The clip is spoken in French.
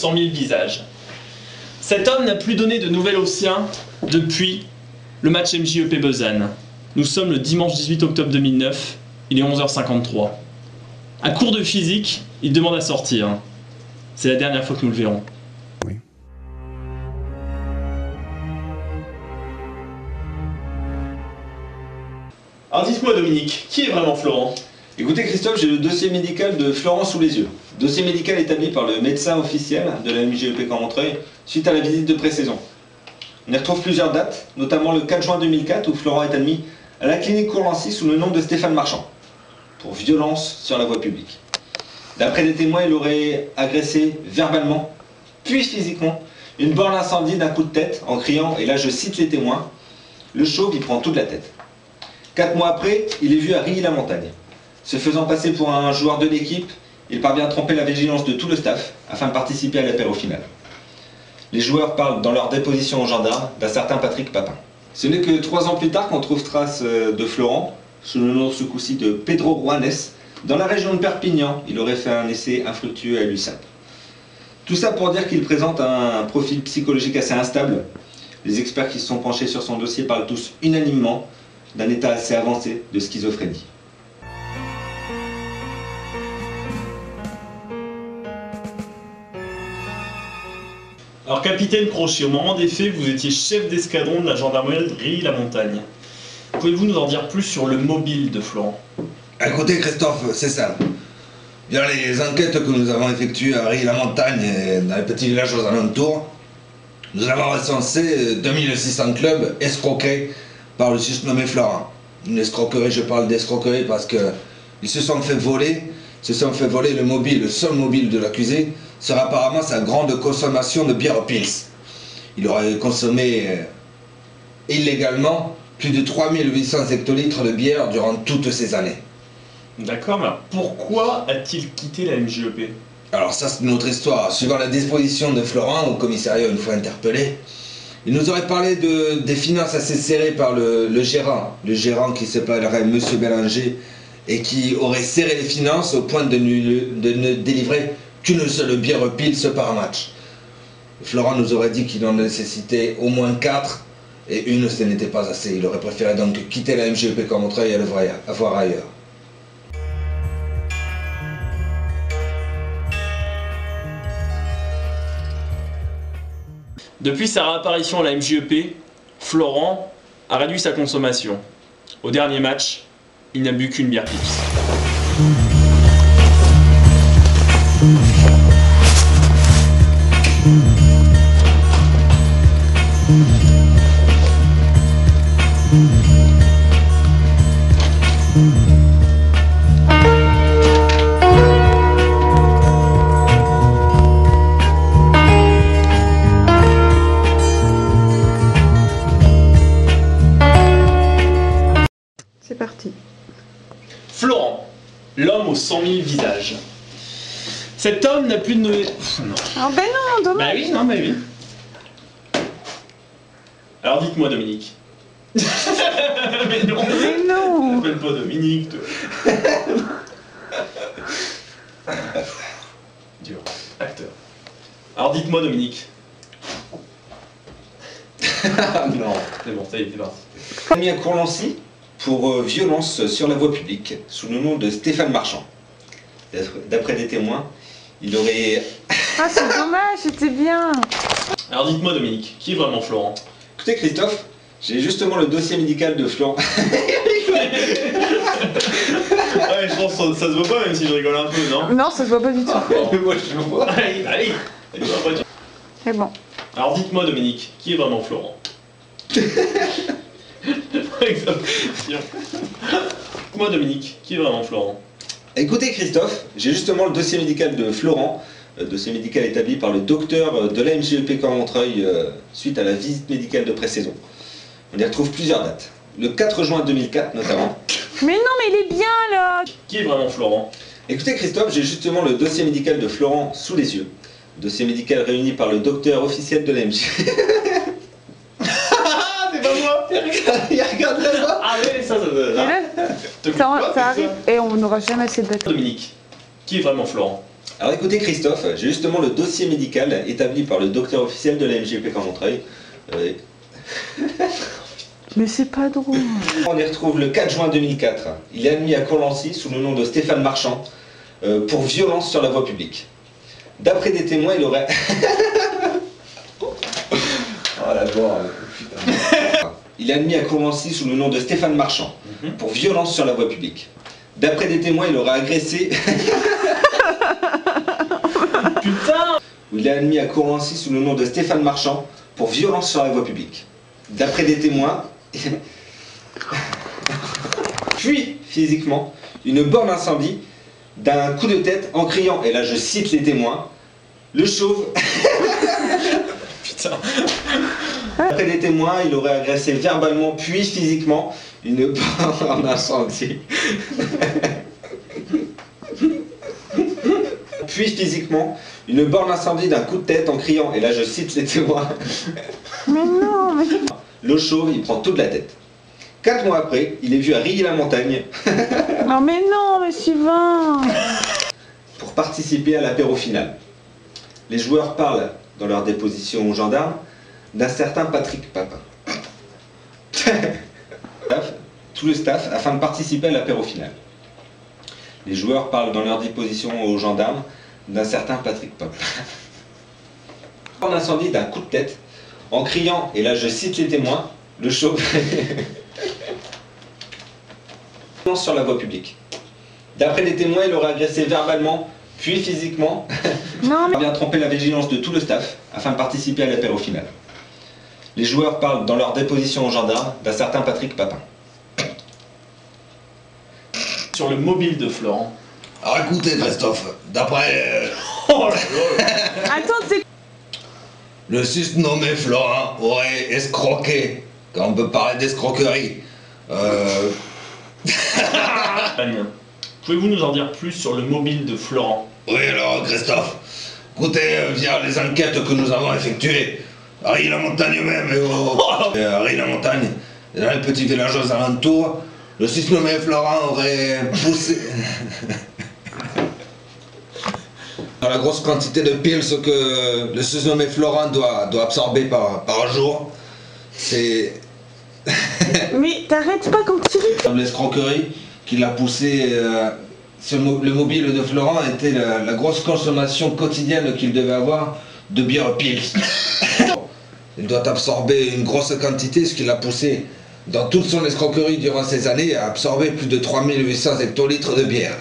100 000 visages. Cet homme n'a plus donné de nouvelles aux siens depuis le match MJEP Besançon. Nous sommes le dimanche 18 octobre 2009, il est 11h53. À court de physique, il demande à sortir. C'est la dernière fois que nous le verrons. Oui. Alors dites-moi Dominique, qui est vraiment Florent? Écoutez Christophe, j'ai le dossier médical de Florent sous les yeux. Dossier médical établi par le médecin officiel de la MJEP Caen-Montreuil suite à la visite de pré-saison. On y retrouve plusieurs dates, notamment le 4 juin 2004 où Florent est admis à la clinique Courlancy sous le nom de Stéphane Marchand pour violence sur la voie publique. D'après des témoins, il aurait agressé verbalement, puis physiquement, une borne incendie d'un coup de tête en criant, et là je cite les témoins, « Le chauve, il prend toute la tête ». 4 mois après, il est vu à Rilly-la-Montagne. Se faisant passer pour un joueur de l'équipe, il parvient à tromper la vigilance de tout le staff afin de participer à l'apéro final. Les joueurs parlent dans leur déposition aux gendarmes d'un certain Patrick Papin. Ce n'est que 3 ans plus tard qu'on trouve trace de Florent, sous le nom ce coup-ci de Pedro Juanes, dans la région de Perpignan. Il aurait fait un essai infructueux à l'USAP. Tout ça pour dire qu'il présente un profil psychologique assez instable. Les experts qui se sont penchés sur son dossier parlent tous unanimement d'un état assez avancé de schizophrénie. Alors capitaine Crochet, au moment des faits, vous étiez chef d'escadron de la gendarmerie de Rilly-la-Montagne. Pouvez-vous nous en dire plus sur le mobile de Florent? Écoutez Christophe, c'est simple. Via les enquêtes que nous avons effectuées à Rilly-la-Montagne et dans les petits villages aux alentours, nous avons recensé 2600 clubs escroqués par le susnommé Florent. Une escroquerie, je parle d'escroquerie parce qu'ils se sont fait voler le mobile, le seul mobile de l'accusé, serait apparemment sa grande consommation de bière Pils. Il aurait consommé illégalement plus de 3800 hectolitres de bière durant toutes ces années. D'accord, mais pourquoi a-t-il quitté la MJEP? Alors ça c'est une autre histoire. Suivant la disposition de Florent au commissariat une fois interpellé, il nous aurait parlé des finances assez serrées par le gérant qui s'appellerait Monsieur Bélanger et qui aurait serré les finances au point de ne délivrer qu'une seule bière Pils par match. Florent nous aurait dit qu'il en nécessitait au moins 4 et une ce n'était pas assez. Il aurait préféré donc quitter la MJEP Caen-Montreuil et aller voir ailleurs. Depuis sa réapparition à la MJEP, Florent a réduit sa consommation. Au dernier match, il n'a bu qu'une bière Pils. C'est parti. Florent, l'homme aux 100 000 visages. Cet homme n'a plus de... Oh ben non, dommage. Bah oui, non, bah oui. Alors dites-moi Dominique. Mais non. Mais non. T'appelles pas Dominique, toi. Dur. Acteur. Alors dites-moi Dominique. Non. C'est bon, ça y est, c'est parti. Admis à Courlancy pour violence sur la voie publique sous le nom de Stéphane Marchand. D'après des témoins, il aurait... Ah c'est dommage, c'était bien. Alors dites-moi Dominique, qui est vraiment Florent? Écoutez Christophe, j'ai justement le dossier médical de Florent. Ouais, je pense que ça se voit pas même si je rigole un peu, non? Non, ça se voit pas du tout. Moi je le vois. Allez, allez. C'est bon. Alors dites-moi Dominique, qui est vraiment Florent? Dites-moi Dominique, qui est vraiment Florent? Écoutez Christophe, j'ai justement le dossier médical de Florent, dossier médical établi par le docteur de la MJEP Caen-Montreuil suite à la visite médicale de pré-saison. On y retrouve plusieurs dates. Le 4 juin 2004 notamment. Mais non, mais il est bien là. Qui est vraiment Florent? Écoutez Christophe, j'ai justement le dossier médical de Florent sous les yeux. Dossier médical réuni par le docteur officiel de la MJEP. C'est pas moi. Il regarde là-bas. Ah oui, ça Et là, ça arrive et on n'aura jamais assez de bêtes. Dominique, qui est vraiment Florent? Alors écoutez Christophe, j'ai justement le dossier médical établi par le docteur officiel de la MJOP Camp Montreuil. Mais c'est pas drôle. On y retrouve le 4 juin 2004. Il est admis à Courlancy sous le nom de Stéphane Marchand pour violence sur la voie publique. D'après des témoins, il aurait... Oh la voix, putain. Il est admis à Courlancy sous le nom de Stéphane Marchand pour violence sur la voie publique. D'après des témoins, il aurait agressé... Putain! Il est admis à Courlancy sous le nom de Stéphane Marchand pour violence sur la voie publique. D'après des témoins, puis physiquement une borne incendie d'un coup de tête en criant, et là je cite les témoins, le chauve. Putain! D'après des témoins, il aurait agressé verbalement puis physiquement une borne incendie. Puis physiquement une borne incendie d'un coup de tête en criant, et là je cite les témoins. Mais non, mais... Le chauve, il prend toute la tête. 4 mois après, il est vu à Rilly-la-Montagne Non, mais non, mais Sylvain. pour participer à l'apéro final. Les joueurs parlent, dans leur déposition aux gendarmes, d'un certain Patrick Papin. Tout le staff afin de participer à l'apéro final. Les joueurs parlent dans leur déposition aux gendarmes d'un certain Patrick Papin. Un incendie d'un coup de tête en criant, et là je cite les témoins, le chauve sur la voie publique. D'après les témoins, il aurait agressé verbalement, puis physiquement, Non, mais... a bien trompé la vigilance de tout le staff afin de participer à l'apéro final. Les joueurs parlent dans leur déposition aux gendarmes d'un certain Patrick Papin. Sur le mobile de Florent. Alors écoutez Christophe, d'après Oh là là! Attends, c'est... le susnommé Florent aurait escroqué, quand on peut parler d'escroquerie. Pouvez-vous nous en dire plus sur le mobile de Florent? Oui alors Christophe, écoutez, via les enquêtes que nous avons effectuées, à Rilly-la-Montagne même, et à Rilly-la-Montagne, et dans les petits villages aux alentours, le susnommé Florent aurait poussé... dans la grosse quantité de pils que le susnommé Florent doit absorber par jour, c'est... Mais t'arrêtes pas quand tu ris. Comme l'escroquerie qui l'a poussé, le mobile de Florent était la grosse consommation quotidienne qu'il devait avoir de bière Pils. Il doit absorber une grosse quantité, ce qui l'a poussé dans toute son escroquerie durant ces années à absorber plus de 3800 hectolitres de bière.